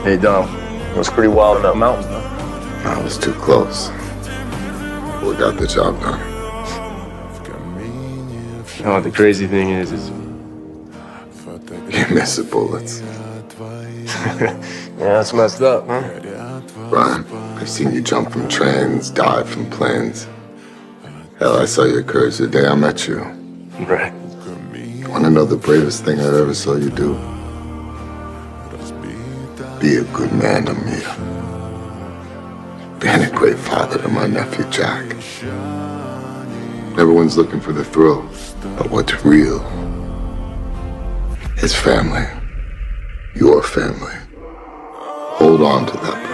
Hey, Dom. It was pretty wild in that mountains, though. I was too close. We got the job done. You know what the crazy thing is You miss the bullets. yeah, that's messed up, huh? Brian, I've seen you jump from trains, dive from planes. Hell, I saw your courage the day I met you. Right. Wanna know the bravest thing I ever saw you do? Be a good man to me. Being a great father to my nephew, Jack. Everyone's looking for the thrill, but what's real is family. Your family. Hold on to that.